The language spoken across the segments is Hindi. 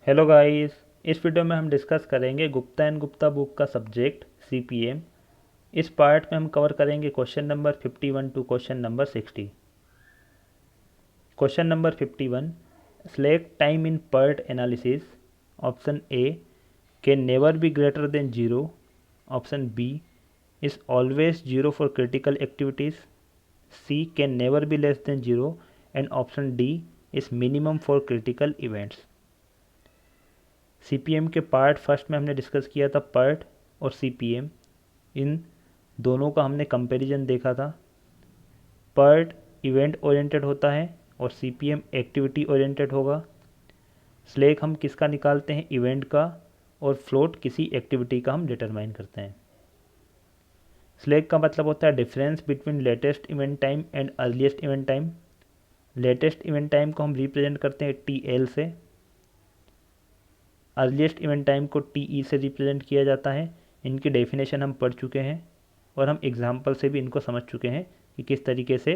Hello guys. इस वीडियो में हम डिस्कस करेंगे गुप्ता एंड गुप्ता बुक का सब्जेक्ट सीपीएम। इस पार्ट में हम कवर करेंगे question number 51 to question number 60। Question number 51, select time in PERT analysis. Option A can never be greater than zero. Option B is always zero for critical activities. C can never be less than zero and option D is minimum for critical events. CPM के पार्ट फर्स्ट में हमने डिस्कस किया था पर्ट और सीपीएम, इन दोनों का हमने कंपैरिजन देखा था। पर्ट इवेंट ओरिएंटेड होता है और सीपीएम एक्टिविटी ओरिएंटेड होगा। स्लैक हम किसका निकालते हैं, इवेंट का, और फ्लोट किसी एक्टिविटी का हम डिटरमाइन करते हैं। स्लैक का मतलब होता है difference between latest event time and earliest event time. Latest event time को हम रिप्रेजेंट करते हैं टी से, अर्लीस्ट इवेंट टाइम को टी से रिप्रेजेंट किया जाता है। इनकी डेफिनेशन हम पढ़ चुके हैं और हम एग्जाम्पल से भी इनको समझ चुके हैं कि किस तरीके से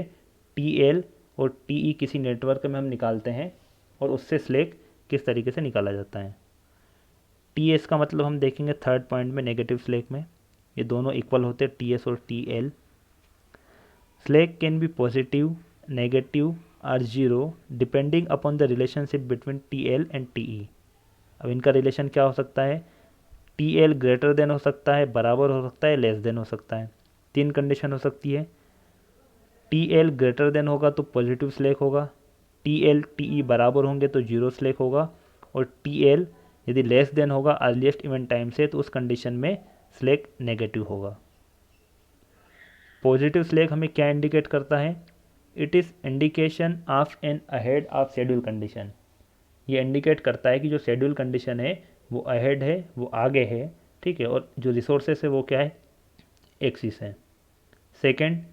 टी और टी किसी नेटवर्क में हम निकालते हैं और उससे स्लैक किस तरीके से निकाला जाता है। टी का मतलब हम देखेंगे थर्ड पॉइंट में, नेगेटिव स्लैक में। ये दोनों इक्वल होते हैं, टी और T. Slack can be positive, negative और zero depending upon the relationship between T and T. अब इनका रिलेशन क्या हो सकता है, टी ग्रेटर देन हो सकता है, बराबर हो सकता है, लेस देन हो सकता है। तीन कंडीशन हो सकती है। टी ग्रेटर देन होगा तो पॉजिटिव स्लैक होगा, टी बराबर होंगे तो जीरो स्लैक होगा, और टी यदि लेस देन होगा अर्लीस्ट इवेंट टाइम से तो उस कंडीशन में स्लैक नेगेटिव होगा। पॉजिटिव स्लैक हमें क्या इंडिकेट करता है, it is indication of an ahead of schedule condition. ये इंडिकेट करता है कि जो शेड्यूल कंडीशन है वो अहेड है, वो आगे है, ठीक है, और जो रिसोर्सेस है वो क्या है, एक्सिस है। सेकंड,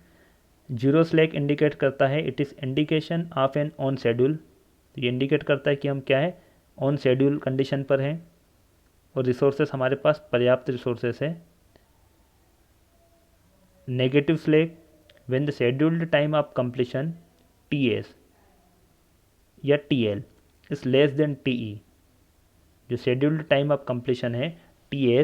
जीरो स्लैक इंडिकेट करता है it is indication of an on schedule. तो ये इंडिकेट करता है कि हम क्या है, ऑन शेड्यूल कंडीशन पर हैं और रिसोर्सेस हमारे पास पर्याप्त रिसोर्सेस है। Negative slack when the scheduled time of completion T या T is less than T. जो शेड्यूल्ड टाइम ऑफ कंप्लीशन है टी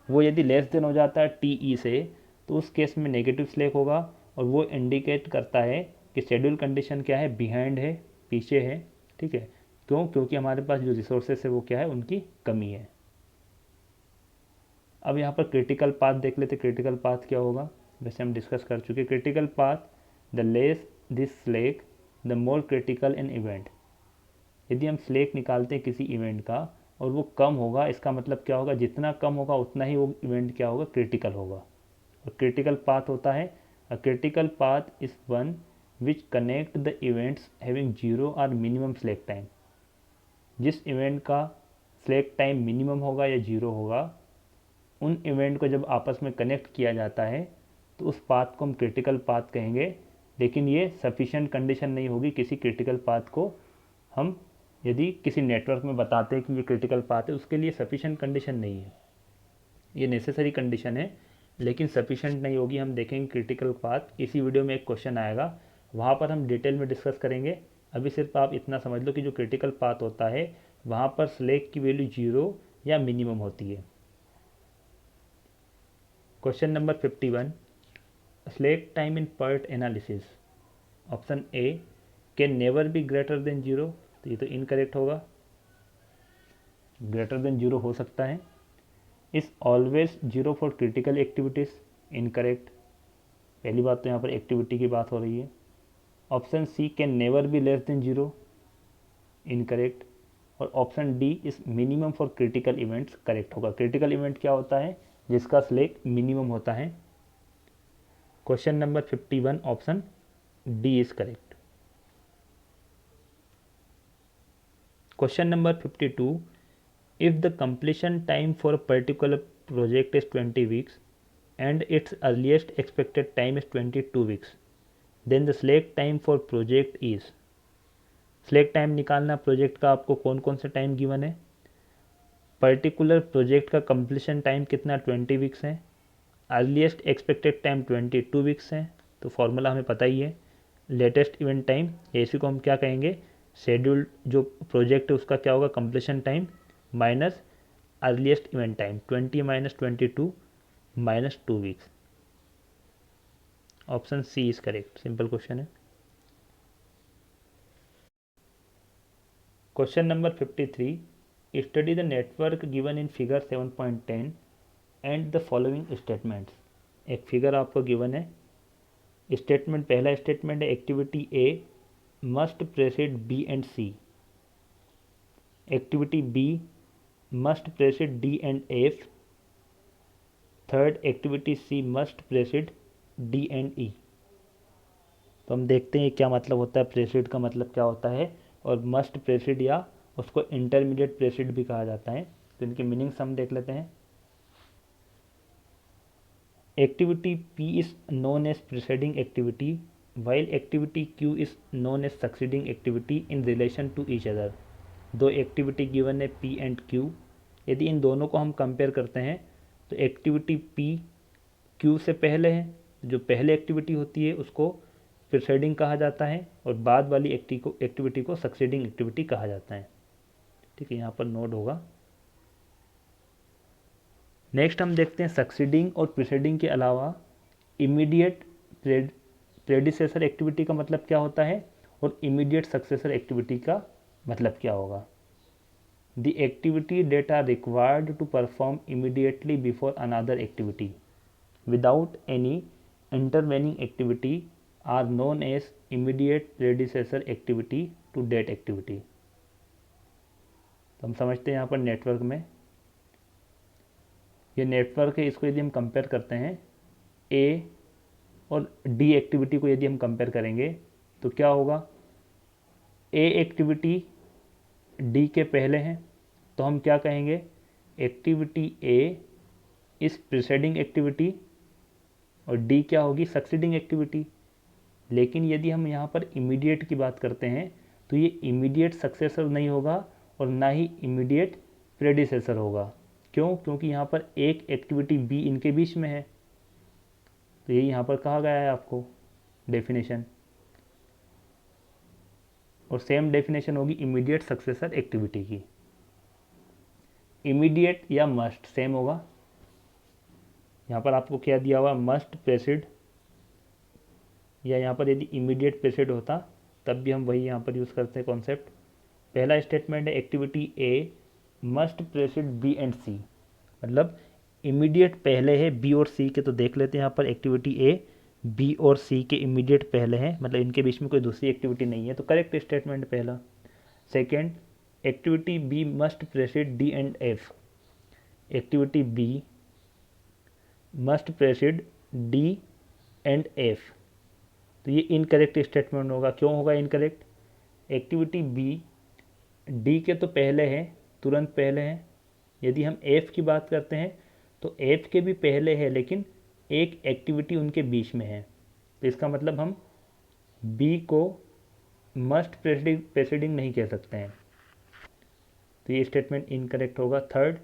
वो यदि लेस देन हो जाता है टी से तो उस केस में नेगेटिव स्लैक होगा, और वो इंडिकेट करता है कि शेड्यूल कंडीशन क्या है, बिहाइंड है, पीछे है, ठीक है। क्यों, क्योंकि हमारे पास जो रिसोर्सेस है वो क्या है, उनकी कमी है। अब यहाँ पर क्रिटिकल पाथ देख लेते। क्रिटिकल पाथ क्या होगा, वैसे हम डिस्कस कर चुके। Critical path, the less this slack the more critical in event. यदि हम स्लैक निकालते हैं किसी इवेंट का और वो कम होगा, इसका मतलब क्या होगा, जितना कम होगा उतना ही वो इवेंट क्या होगा, क्रिटिकल होगा। और क्रिटिकल पाथ होता है, a critical path is one which connect the events having zero और मिनिमम स्लैक टाइम। जिस इवेंट का स्लैक टाइम मिनिमम होगा या जीरो होगा, उन इवेंट को जब आपस में कनेक्ट किया जाता है तो उस पाथ को हम क्रिटिकल पाथ कहेंगे। लेकिन ये सफिशेंट कंडीशन नहीं होगी किसी क्रिटिकल पाथ को हम यदि किसी नेटवर्क में बताते हैं कि ये क्रिटिकल पाथ है, उसके लिए सफिशेंट कंडीशन नहीं है। ये नेसेसरी कंडीशन है लेकिन सफिशेंट नहीं होगी। हम देखेंगे क्रिटिकल पाथ, इसी वीडियो में एक क्वेश्चन आएगा, वहाँ पर हम डिटेल में डिस्कस करेंगे। अभी सिर्फ आप इतना समझ लो कि जो क्रिटिकल पाथ होता है वहाँ पर स्लैक की वैल्यू जीरो या मिनिमम होती है। Question number 51, slack time in PERT analysis. Option A can never be greater than zero, तो ये तो इनकरेक्ट होगा, ग्रेटर देन जीरो हो सकता है। Is always zero for critical activities, incorrect. पहली बात तो यहाँ पर एक्टिविटी की बात हो रही है। Option C can never be less than zero, incorrect. और option D is minimum for critical events, correct होगा। क्रिटिकल इवेंट क्या होता है, जिसका स्लैक मिनिमम होता है। Question number 51, option D is correct. Question number 52, if the completion time for a particular project is 20 weeks and its earliest expected time is 22 weeks, then the slack time for project is। Slack time निकालना प्रोजेक्ट का, आपको कौन कौन से टाइम गिवन है। पर्टिकुलर प्रोजेक्ट का कंप्लीशन टाइम कितना, 20 वीक्स है। अर्लीस्ट एक्सपेक्टेड टाइम 22 वीक्स है, तो फॉर्मूला हमें पता ही है। लेटेस्ट इवेंट टाइम, इसी को हम क्या कहेंगे, शेड्यूल जो प्रोजेक्ट है उसका क्या होगा, completion time minus earliest event time, 20 minus 22 minus 2 weeks. Option C is correct, simple question है। Question number 53, study the network given in figure 7.10 and the following statements. एक फिगर आपको गिवन है, स्टेटमेंट, पहला स्टेटमेंट है activity A must precede B and C, activity B must precede D and F, third activity C must precede D and E. तो हम देखते हैं क्या मतलब होता है, प्रेसिड का मतलब क्या होता है, और मस्ट प्रेसिड या उसको इंटरमीडिएट प्रेसिड भी कहा जाता है। तो इनकी मीनिंग्स हम देख लेते हैं। Activity P is known as preceding activity while activity Q is known as succeeding activity in relation to each other. दो एक्टिविटी गिवन है पी एंड क्यू, यदि इन दोनों को हम कंपेयर करते हैं तो एक्टिविटी पी क्यू से पहले है, जो पहले एक्टिविटी होती है उसको प्रिसीडिंग कहा जाता है और बाद वाली एक्टिविटी को सक्सीडिंग एक्टिविटी कहा जाता है। ठीक है, यहाँ पर नोट होगा। नेक्स्ट हम देखते हैं सक्सीडिंग और प्रिसीडिंग के अलावा इमीडिएट प्रेडिसेसर एक्टिविटी का मतलब क्या होता है और इमीडिएट सक्सेसर एक्टिविटी का मतलब क्या होगा। The activity that are required to perform immediately before another activity without any intervening activity are known as immediate predecessor activity to that activity. तो हम समझते हैं यहाँ पर नेटवर्क में, ये नेटवर्क है, इसको यदि हम कंपेयर करते हैं ए और डी एक्टिविटी को यदि हम कंपेयर करेंगे तो क्या होगा, ए एक्टिविटी डी के पहले हैं तो हम क्या कहेंगे, एक्टिविटी ए इस प्रिसीडिंग एक्टिविटी और डी क्या होगी, सक्सीडिंग एक्टिविटी। लेकिन यदि हम यहाँ पर इमीडिएट की बात करते हैं तो ये इमीडिएट सक्सेसर नहीं होगा और ना ही इमीडिएट प्रेडिसेसर होगा। क्यों, क्योंकि यहाँ पर एक एक्टिविटी बी इनके बीच में है। तो ये यहाँ पर कहा गया है आपको डेफिनेशन, और सेम डेफिनेशन होगी इमीडिएट सक्सेसर एक्टिविटी की। इमीडिएट या मस्ट सेम होगा, यहाँ पर आपको क्या दिया हुआ, मस्ट प्रेसिड, या यहाँ पर यदि इमीडिएट प्रेसिड होता तब भी हम वही यहाँ पर यूज़ करते हैं कॉन्सेप्ट। पहला स्टेटमेंट है activity A must precede B and C, मतलब इमीडिएट पहले है बी और सी के। तो देख लेते हैं यहाँ पर एक्टिविटी ए बी और सी के इमीडिएट पहले हैं, मतलब इनके बीच में कोई दूसरी एक्टिविटी नहीं है, तो करेक्ट स्टेटमेंट पहला। Second, activity B must precede D and F, activity B must precede D and F, तो ये इनकरेक्ट स्टेटमेंट होगा। क्यों होगा इनकरेक्ट, एक्टिविटी बी डी के तो पहले है, तुरंत पहले है। यदि हम एफ की बात करते हैं तो एफ के भी पहले है लेकिन एक एक्टिविटी उनके बीच में है, तो इसका मतलब हम बी को मस्ट प्रेसिडिंग नहीं कह सकते हैं, तो ये स्टेटमेंट इनकरेक्ट होगा। Third,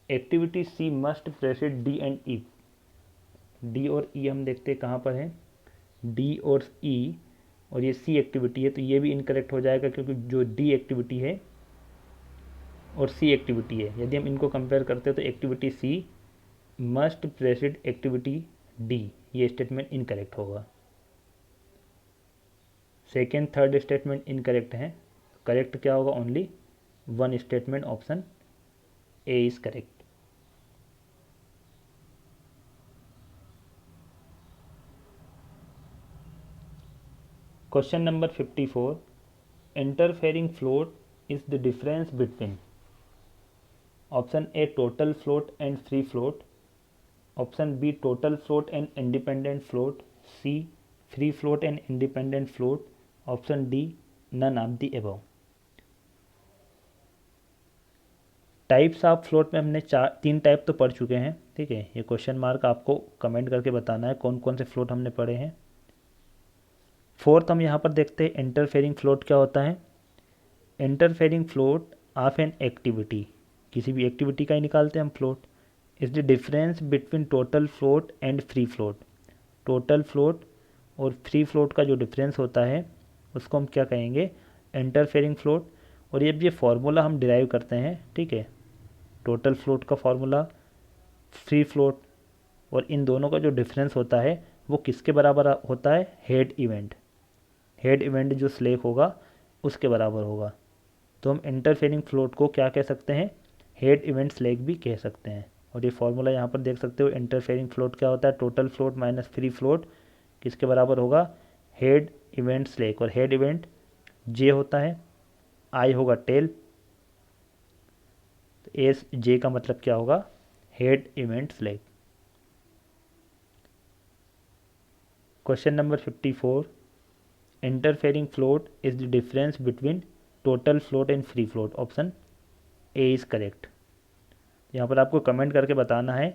activity C must precede D and E, D और ई हम देखते हैं कहाँ पर है, डी और ई, और ये सी एक्टिविटी है, तो ये भी इनकरेक्ट हो जाएगा क्योंकि जो डी एक्टिविटी है और सी एक्टिविटी है, यदि हम इनको कंपेयर करते हैं तो activity C must precede activity D, ये स्टेटमेंट इनकरेक्ट होगा। सेकेंड थर्ड स्टेटमेंट इनकरेक्ट हैं, करेक्ट क्या होगा, only one statement, option A is correct. Question number 54, interfering float is the difference between option A total float and free float, option B total float and independent float, C free float and independent float, option D none of the above. Types of float में हमने तीन टाइप तो पढ़ चुके हैं, ठीक है। ये क्वेश्चन मार्क आपको कमेंट करके बताना है कौन कौन से फ्लोट हमने पढ़े हैं। फोर्थ हम यहाँ पर देखते हैं इंटरफेरिंग फ्लोट क्या होता है। Interfering float of an activity, किसी भी एक्टिविटी का ही निकालते हैं हम float, is the difference between total float and free float. Total float और फ्री फ्लोट का जो डिफरेंस होता है उसको हम क्या कहेंगे, इंटरफेरिंग फ्लोट। और ये फार्मूला हम डिराइव करते हैं, ठीक है, टोटल फ्लोट का फार्मूला, फ्री फ्लोट, और इन दोनों का जो डिफरेंस होता है वो किसके बराबर होता है, हेड इवेंट जो स्लेक होगा उसके बराबर होगा। तो हम इंटरफेरिंग फ्लोट को क्या कह सकते हैं, हेड इवेंट स्लेक भी कह सकते हैं। और ये फार्मूला यहाँ पर देख सकते हो, इंटरफेरिंग फ्लोट क्या होता है, total float minus free float किसके बराबर होगा, हेड इवेंट स्लेक। और हेड इवेंट जे होता है, आई होगा टेल, तो एस जे का मतलब क्या होगा, head event slack. Question number 54, interfering float is the difference between total float and free float, option A is correct. यहाँ पर आपको कमेंट करके बताना है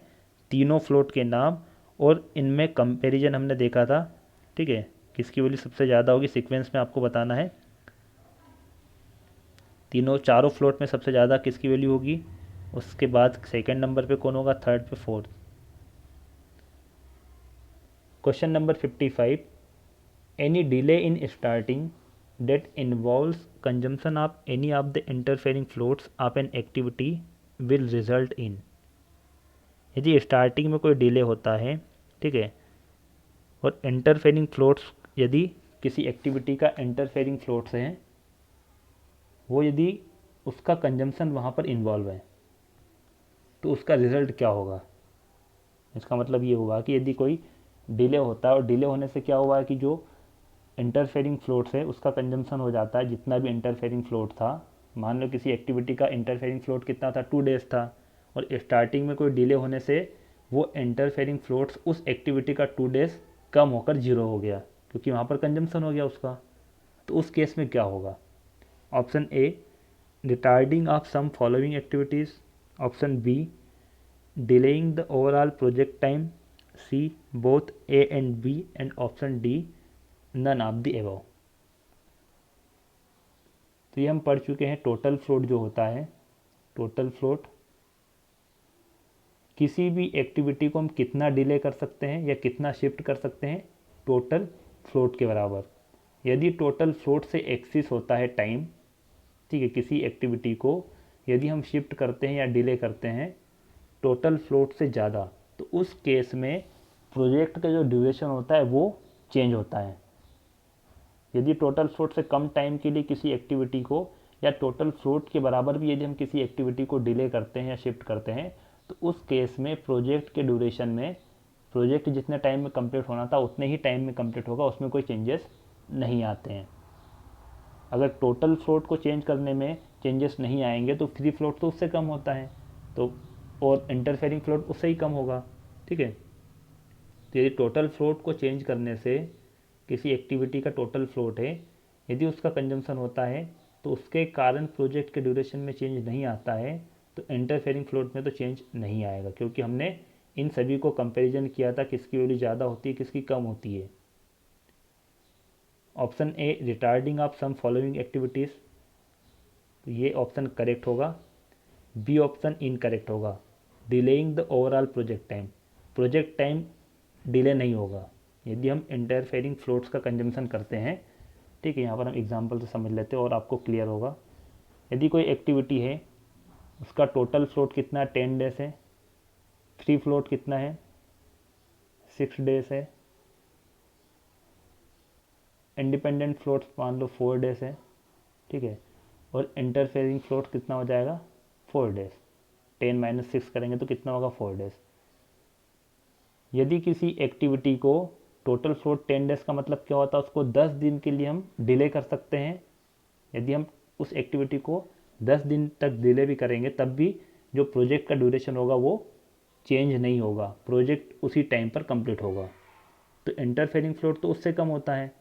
तीनों फ्लोट के नाम, और इनमें कंपैरिजन हमने देखा था, ठीक है, किसकी वैल्यू सबसे ज़्यादा होगी सीक्वेंस में आपको बताना है। चारों फ्लोट में सबसे ज़्यादा किसकी वैल्यू होगी, उसके बाद सेकंड नंबर पे कौन होगा, थर्ड पे fourth. Question number 55, any delay in starting that involves consumption of any of the interfering floats of an activity will result in। यदि स्टार्टिंग में कोई डिले होता है, ठीक है, और इंटरफेरिंग फ्लोट्स, यदि किसी एक्टिविटी का इंटरफेरिंग फ्लोट्स हैं, वो यदि उसका कंजम्पशन वहाँ पर इन्वॉल्व है, तो उसका रिजल्ट क्या होगा। इसका मतलब ये हुआ कि यदि कोई डिले होता है, और डिले होने से क्या हुआ है कि जो इंटरफेरिंग फ्लोट्स है उसका कंजम्पशन हो जाता है, जितना भी इंटरफेरिंग फ्लोट था। मान लो किसी एक्टिविटी का इंटरफेरिंग फ्लोट कितना था, 2 डेज था, और स्टार्टिंग में कोई डिले होने से वो इंटरफेरिंग फ्लोट्स उस एक्टिविटी का 2 डेज कम होकर 0 हो गया, क्योंकि वहाँ पर कंजम्पशन हो गया उसका। तो उस केस में क्या होगा, option A retarding of some following activities, option B delaying the overall project time, C both A and B, and option D none of the above. तो ये हम पढ़ चुके हैं, टोटल फ्लोट जो होता है, टोटल फ्लोट किसी भी एक्टिविटी को हम कितना डिले कर सकते हैं या कितना शिफ्ट कर सकते हैं, टोटल फ्लोट के बराबर। यदि टोटल फ्लोट से एक्सिस होता है टाइम, ठीक है, किसी एक्टिविटी को यदि हम शिफ्ट करते हैं या डिले करते हैं टोटल फ्लोट से ज़्यादा, तो उस केस में प्रोजेक्ट का जो ड्यूरेशन होता है वो चेंज होता है। यदि टोटल फ्लोट से कम टाइम के लिए किसी एक्टिविटी को, या टोटल फ्लोट के बराबर भी यदि हम किसी एक्टिविटी को डिले करते हैं या शिफ्ट करते हैं, तो उस केस में प्रोजेक्ट के ड्यूरेशन में, प्रोजेक्ट जितने टाइम में कंप्लीट होना था उतने ही टाइम में कंप्लीट होगा, उसमें कोई चेंजेस नहीं आते हैं। अगर टोटल फ्लोट को चेंज करने में चेंजेस नहीं आएंगे तो फ्री फ्लोट तो उससे कम होता है, तो और इंटरफेरिंग फ्लोट उससे ही कम होगा, ठीक है। तो यदि टोटल फ्लोट को चेंज करने से, किसी एक्टिविटी का टोटल फ्लोट है, यदि उसका कंजम्पशन होता है तो उसके कारण प्रोजेक्ट के ड्यूरेशन में चेंज नहीं आता है, तो इंटरफेरिंग फ्लोट में तो चेंज नहीं आएगा, क्योंकि हमने इन सभी को कंपैरिजन किया था किसकी वैल्यू ज़्यादा होती है किसकी कम होती है। Option A retarding of some following activities, तो ये ऑप्शन करेक्ट होगा। बी ऑप्शन इनकरेक्ट होगा, delaying the overall project time delay नहीं होगा यदि हम इंटरफेरिंग फ्लोट्स का कंजम्पशन करते हैं, ठीक है। यहाँ पर हम एग्जांपल से समझ लेते हैं और आपको क्लियर होगा। यदि कोई एक्टिविटी है उसका टोटल फ्लोट कितना है, 10 डेज है, फ्री फ्लोट कितना है, 6 डेज है, इंडिपेंडेंट फ्लोट मान लो 4 डेज है, ठीक है, और इंटरफेरिंग फ्लोट कितना हो जाएगा 4 डेज, 10 - 6 करेंगे तो कितना होगा 4 डेज। यदि किसी एक्टिविटी को टोटल फ्लोट 10 डेज का मतलब क्या होता है, उसको 10 दिन के लिए हम डिले कर सकते हैं। यदि हम उस एक्टिविटी को 10 दिन तक डिले भी करेंगे तब भी जो प्रोजेक्ट का ड्यूरेशन होगा वो चेंज नहीं होगा, प्रोजेक्ट उसी टाइम पर कंप्लीट होगा। तो इंटरफेरिंग फ्लोट तो उससे कम होता है,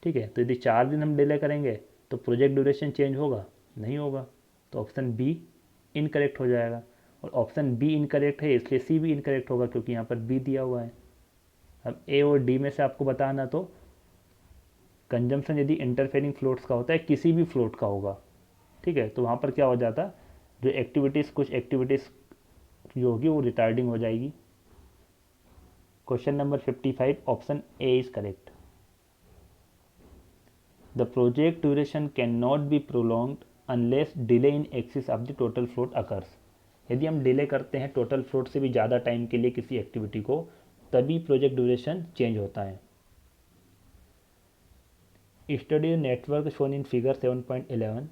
ठीक है। तो यदि 4 दिन हम डिले करेंगे तो प्रोजेक्ट ड्यूरेशन चेंज होगा, नहीं होगा। तो ऑप्शन बी इनकरेक्ट हो जाएगा, और ऑप्शन बी इनकरेक्ट है इसलिए सी भी इनकरेक्ट होगा, क्योंकि यहाँ पर बी दिया हुआ है। अब ए और डी में से आपको बताना, तो कंजम्पशन यदि इंटरफेरिंग फ्लोट्स का होता है किसी भी फ्लोट का होगा, ठीक है, तो वहाँ पर क्या हो जाता, जो एक्टिविटीज़, कुछ एक्टिविटीज़ जो होगी वो रिटार्डिंग हो जाएगी। Question number 55 option A is correct. The project duration can not be prolonged unless delay in axis of the total float occurs. यदि हम डिले करते हैं टोटल फ्लोट से भी ज़्यादा टाइम के लिए किसी एक्टिविटी को, तभी प्रोजेक्ट ड्यूरेशन चेंज होता है। Study network shown in figure 7.11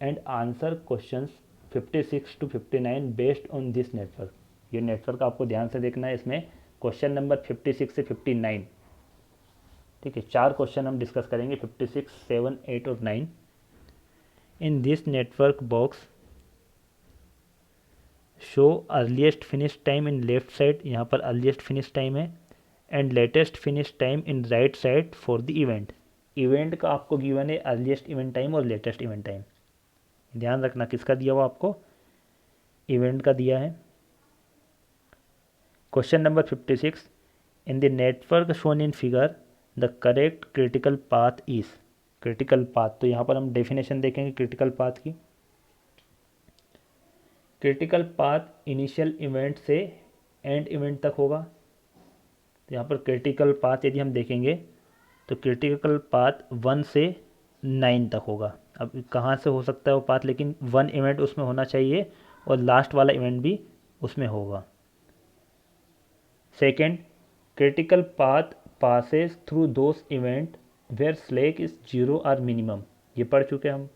and answer questions 56 to 59 based on this network. ये नेटवर्क आपको ध्यान से देखना है, इसमें क्वेश्चन नंबर 56 से 59, ठीक है, 4 क्वेश्चन हम डिस्कस करेंगे, 56, 7, 8 और 9। In this network box show earliest finish time in left side, यहाँ पर अर्लीस्ट फिनिश टाइम है, and latest finish time in right side for the event. Event का आपको गिवन है अर्लीस्ट इवेंट टाइम और लेटेस्ट इवेंट टाइम। ध्यान रखना किसका दिया हुआ आपको, इवेंट का दिया है। Question number 56, in the network shown in figure the correct critical path is. Critical path, तो यहाँ पर हम डेफिनेशन देखेंगे क्रिटिकल पाथ की। क्रिटिकल पाथ इनिशियल इवेंट से एंड इवेंट तक होगा। तो यहाँ पर क्रिटिकल पाथ यदि हम देखेंगे तो क्रिटिकल पाथ 1 से 9 तक होगा। अब कहाँ से हो सकता है वो पाथ, लेकिन 1 इवेंट उसमें होना चाहिए और लास्ट वाला इवेंट भी उसमें होगा। Second, critical path passes through those event where slack is 0 और मिनिमम, ये पढ़ चुके हम।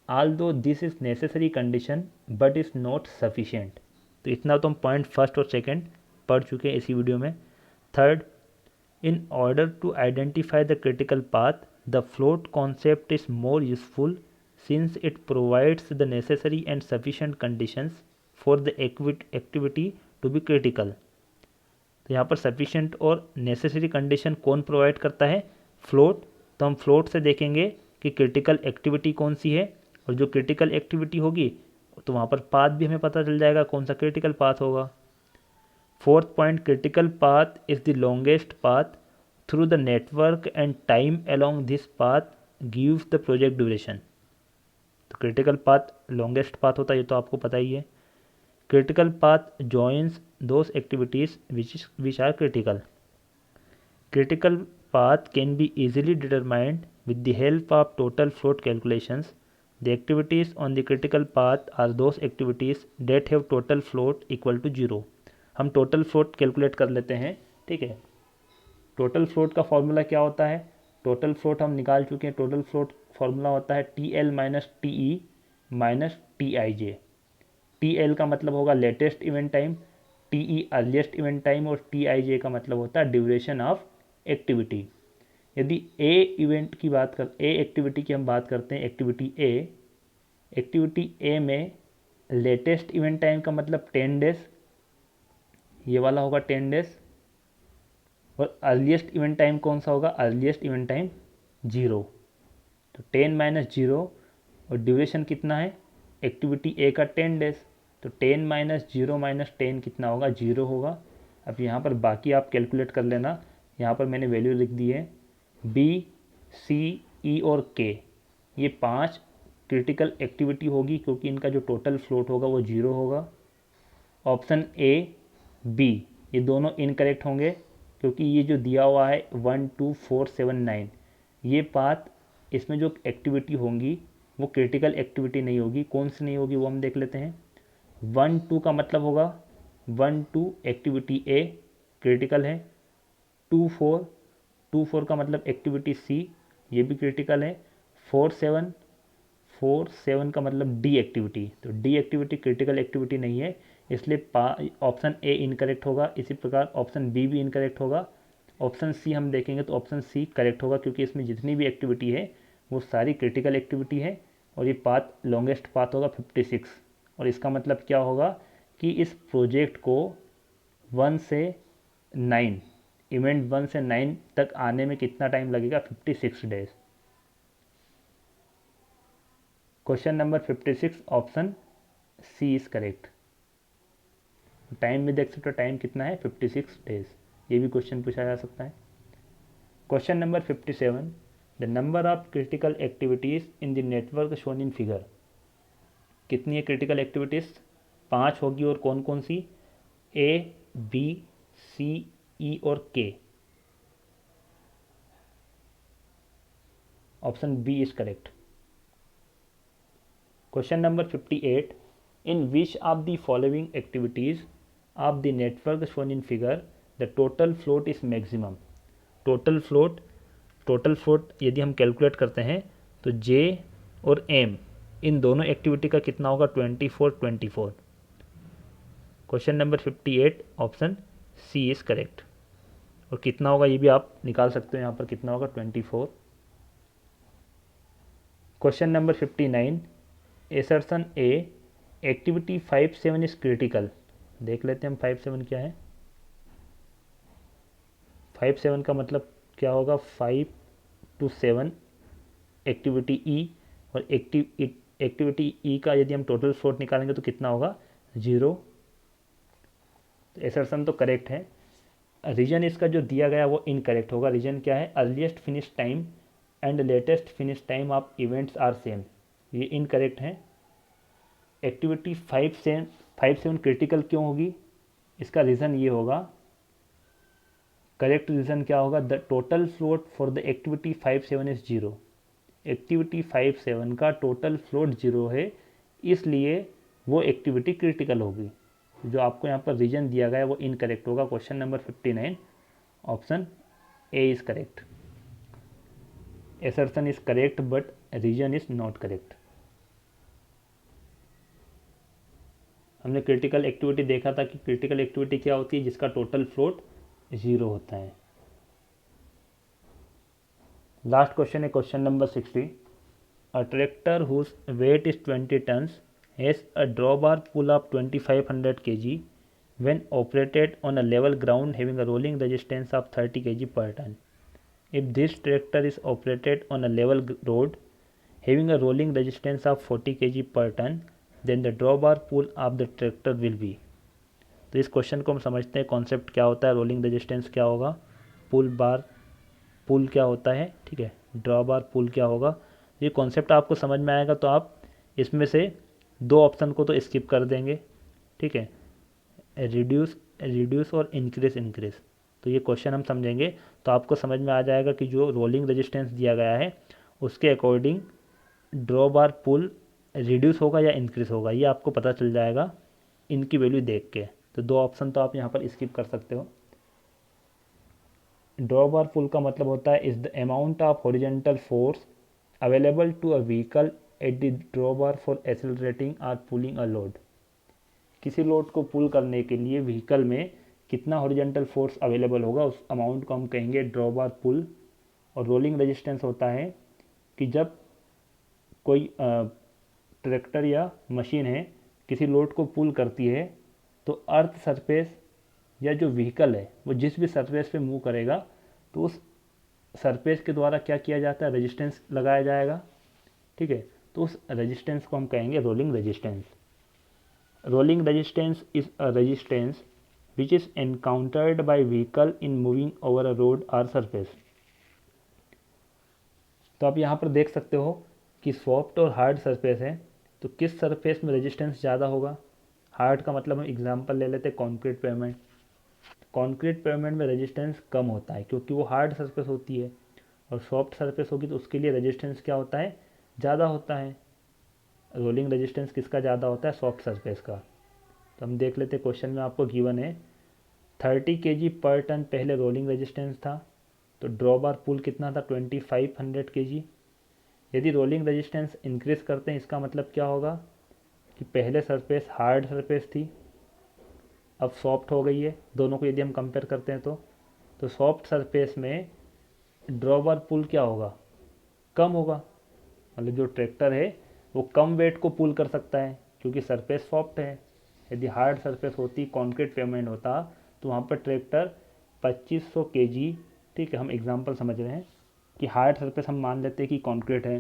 although this is necessary condition but is not sufficient, तो इतना तो हम पॉइंट फर्स्ट और सेकंड पढ़ चुके हैं इसी वीडियो में। Third, in order to identify the critical path the float concept is more useful since it provides the necessary and sufficient conditions for the activity to be critical. तो यहाँ पर सफिशिएंट और नेसेसरी कंडीशन कौन प्रोवाइड करता है, फ्लोट। तो हम फ्लोट से देखेंगे कि क्रिटिकल एक्टिविटी कौन सी है, और जो क्रिटिकल एक्टिविटी होगी तो वहाँ पर पाथ भी हमें पता चल जाएगा कौन सा क्रिटिकल पाथ होगा। Fourth point, critical path is the longest path through the network and time along this path gives the project duration. तो क्रिटिकल पाथ लॉन्गेस्ट पाथ होता है, ये तो आपको पता ही है। Critical path joins those activities which are critical. Critical path can be easily determined with the help of total float calculations. The activities on the critical path are those activities that have total float equal to 0. हम total float कैलकुलेट कर लेते हैं, ठीक है। total float का फॉर्मूला क्या होता है, total float हम निकाल चुके हैं। total float फॉर्मूला होता है TL minus TE minus TIJ। TL का मतलब होगा latest event time, TE earliest event time, और TIJ का मतलब होता है ड्यूरेशन ऑफ एक्टिविटी। यदि ए इवेंट की बात कर, ए एक्टिविटी की हम बात करते हैं, एक्टिविटी ए में लेटेस्ट इवेंट टाइम का मतलब 10 डेज, ये वाला होगा 10 डेज। और अर्लीस्ट इवेंट टाइम कौन सा होगा, अर्लीस्ट इवेंट टाइम 0। तो 10 माइनस 0, और ड्यूरेशन कितना है एक्टिविटी ए का 10 डेज। तो 10 माइनस 0 माइनस 10 कितना होगा, 0 होगा। अब यहाँ पर बाकी आप कैलकुलेट कर लेना, यहाँ पर मैंने वैल्यू लिख दी है। बी, सी, ई और के, ये 5 क्रिटिकल एक्टिविटी होगी क्योंकि इनका जो टोटल फ्लोट होगा वो 0 होगा। ऑप्शन ए, बी, ये दोनों इनकरेक्ट होंगे क्योंकि ये जो दिया हुआ है 1, 2, 4, 7, 9, ये पाथ इसमें जो एक्टिविटी होंगी वो क्रिटिकल एक्टिविटी नहीं होगी। कौन सी नहीं होगी वो हम देख लेते हैं। 1, 2 का मतलब होगा 1, 2 एक्टिविटी ए क्रिटिकल है। 2, 4 का मतलब एक्टिविटी सी, ये भी क्रिटिकल है। 4, 7 का मतलब डी एक्टिविटी, तो डी एक्टिविटी क्रिटिकल एक्टिविटी नहीं है, इसलिए ऑप्शन ए इनकरेक्ट होगा। इसी प्रकार ऑप्शन बी भी इनकरेक्ट होगा। ऑप्शन सी हम देखेंगे तो ऑप्शन सी करेक्ट होगा क्योंकि इसमें जितनी भी एक्टिविटी है वो सारी क्रिटिकल एक्टिविटी है, और ये पाथ लॉन्गेस्ट पाथ होगा 56। और इसका मतलब क्या होगा कि इस प्रोजेक्ट को 1 से 9, इवेंट 1 से 9 तक आने में कितना टाइम लगेगा, 56 days. Question number 56 option C is correct. Time में देख सकते हो टाइम कितना है, 56 डेज। ये भी क्वेश्चन पूछा जा सकता है। Question number 57, the number of critical activities in the network shown in figure. कितनी है क्रिटिकल एक्टिविटीज़, 5 होगी, और कौन कौन सी, ए, बी, सी, ई और K. Option B is correct. Question number 58, in which of the following activities of the network shown in figure the total float is maximum. Total float यदि हम कैलकुलेट करते हैं तो जे और एम इन दोनों एक्टिविटी का कितना होगा, 24। Question number 58 option C is correct. और कितना होगा ये भी आप निकाल सकते हो, यहाँ पर कितना होगा 24। Question number 59, assertion A activity 5-7 is critical. देख लेते हैं हम 5-7 क्या है। 5-7 का मतलब क्या होगा, 5 to 7 एक्टिविटी ई, और एक्टिविटी ई का यदि हम टोटल फ्लोट निकालेंगे तो कितना होगा 0। तो एसर्शन तो करेक्ट है। रीजन इसका जो दिया गया वो इनकरेक्ट होगा। रीजन क्या है, earliest finish time and latest finish time of events are same, ये इनकरेक्ट है। एक्टिविटी 5-7 क्रिटिकल क्यों होगी, इसका रीज़न ये होगा, करेक्ट रीज़न क्या होगा, the total float for the activity 5-7 is 0। Activity 5-7 का टोटल फ्लोट 0 है, इसलिए वो एक्टिविटी क्रिटिकल होगी। जो आपको यहाँ पर रीजन दिया गया है वो इनकरेक्ट होगा। Question number 59 option A is correct. Assertion is correct but reason is not correct. हमने क्रिटिकल एक्टिविटी देखा था कि क्रिटिकल एक्टिविटी क्या होती है, जिसका टोटल फ्लोट 0 होता है। लास्ट क्वेश्चन है question number 60, a tractor whose weight is 20 tons has a drawbar pull of 2500 kg when operated on a level ground having a rolling resistance of 30 kg per ton. If this tractor is operated on a level road having a rolling resistance of 40 kg per ton, then the drawbar pull of the tractor will be। तो इस क्वेश्चन को हम समझते हैं, कॉन्सेप्ट क्या होता है, रोलिंग रेजिस्टेंस क्या होगा, पुल क्या होता है, ठीक है, ड्रॉबार पुल क्या होगा। ये कॉन्सेप्ट आपको समझ में आएगा तो आप इसमें से 2 ऑप्शन को तो स्किप कर देंगे, ठीक है, रिड्यूस और इंक्रीज। तो ये क्वेश्चन हम समझेंगे तो आपको समझ में आ जाएगा कि जो रोलिंग रेजिस्टेंस दिया गया है उसके अकॉर्डिंग ड्रॉ बार पुल रिड्यूस होगा या इंक्रीज होगा, ये आपको पता चल जाएगा इनकी वैल्यू देख के। तो 2 ऑप्शन तो आप यहाँ पर स्किप कर सकते हो। ड्रॉ बार पुल का मतलब होता है is the amount of horizontal force available to a vehicle at the drawbar for accelerating or pulling a load. किसी लोड को पुल करने के लिए व्हीकल में कितना हॉरिजॉन्टल फोर्स अवेलेबल होगा, उस अमाउंट को हम कहेंगे ड्रॉबार पुल। और रोलिंग रेजिस्टेंस होता है कि जब कोई ट्रैक्टर या मशीन है किसी लोड को पुल करती है तो अर्थ सरफेस या जो व्हीकल है वो जिस भी सरफेस पे मूव करेगा तो उस सरफेस के द्वारा क्या किया जाता है, रेजिस्टेंस लगाया जाएगा, ठीक है। तो उस रेजिस्टेंस को हम कहेंगे rolling resistance. Rolling resistance is a resistance which is encountered by vehicle in moving over a road or surface. तो आप यहाँ पर देख सकते हो कि सॉफ्ट और हार्ड सरफेस है, तो किस सरफेस में रेजिस्टेंस ज़्यादा होगा। हार्ड का मतलब हम एग्जांपल ले लेते हैं कॉन्क्रीट पेवमेंट। कॉन्क्रीट पेवमेंट में रेजिस्टेंस कम होता है क्योंकि वो हार्ड सरफेस होती है, और सॉफ्ट सरफेस होगी तो उसके लिए रेजिस्टेंस क्या होता है, ज़्यादा होता है। रोलिंग रेजिस्टेंस किसका ज़्यादा होता है, सॉफ्ट सरफेस का। तो हम देख लेते हैं, क्वेश्चन में आपको गिवन है 30 kg पर टन पहले रोलिंग रेजिस्टेंस था, तो ड्रॉ बार पुल कितना था 2500 kg। यदि रोलिंग रेजिस्टेंस इंक्रीज करते हैं इसका मतलब क्या होगा कि पहले सरफेस हार्ड सरफेस थी अब सॉफ्ट हो गई है। दोनों को यदि हम कंपेयर करते हैं तो सॉफ्ट सरफेस में ड्रॉ बार पुल क्या होगा, कम होगा। मतलब जो ट्रैक्टर है वो कम वेट को पुल कर सकता है क्योंकि सरफेस सॉफ्ट है। यदि हार्ड सरफेस होती, कॉन्क्रीट पेवमेंट होता, तो वहाँ पर ट्रैक्टर 2500 kg, ठीक है, हम एग्जांपल समझ रहे हैं कि हार्ड सरफेस हम मान लेते हैं कि कॉन्क्रीट है,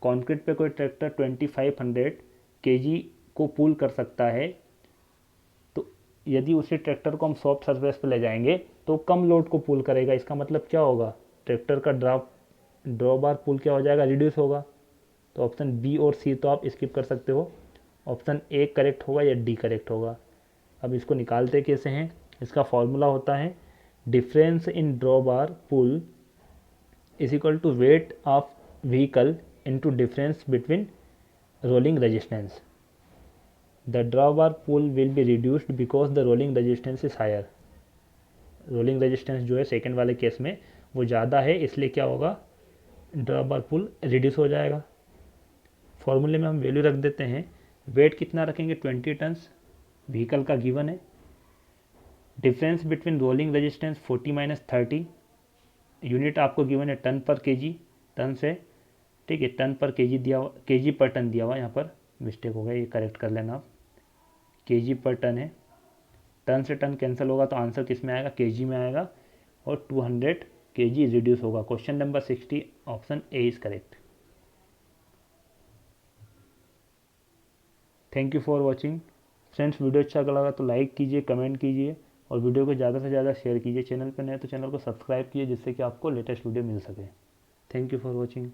कॉन्क्रीट पे कोई ट्रैक्टर 2500 kg को पुल कर सकता है, तो यदि उसी ट्रैक्टर को हम सॉफ्ट सरफेस पे ले जाएंगे तो कम लोड को पुल करेगा। इसका मतलब क्या होगा, ट्रैक्टर का ड्रॉ बार पुल क्या हो जाएगा, रिड्यूस होगा। तो ऑप्शन बी और सी तो आप स्किप कर सकते हो, ऑप्शन ए करेक्ट होगा या डी करेक्ट होगा। अब इसको निकालते कैसे हैं, इसका फॉर्मूला होता है difference in draw bar pull is equal to weight of vehicle into difference between rolling resistance. The drawbar pull will be reduced because the rolling resistance is higher. Rolling resistance जो है सेकंड वाले केस में वो ज़्यादा है, इसलिए क्या होगा, ड्रॉबार पुल रिड्यूस हो जाएगा। फॉर्मूले में हम वैल्यू रख देते हैं, वेट कितना रखेंगे 20 टन्स, व्हीकल का गिवन है। Difference between rolling resistance 40 minus 30, unit आपको गिवन है टन पर केजी, टन से, ठीक है, टन पर केजी दिया हुआ, केजी पर टन दिया हुआ, यहाँ पर मिस्टेक हो गया, ये करेक्ट कर लेना आप, केजी पर टन है, टन से टन कैंसिल होगा तो आंसर किस में आएगा, केजी में आएगा, और 200 केजी रिड्यूस होगा। Question number 60 option A is correct. Thank you for watching friends. Video अच्छा लगा तो लाइक कीजिए, कमेंट कीजिए और वीडियो को ज़्यादा से ज़्यादा शेयर कीजिए। चैनल पर नए तो चैनल को सब्सक्राइब कीजिए जिससे कि आपको लेटेस्ट वीडियो मिल सके। Thank you for watching.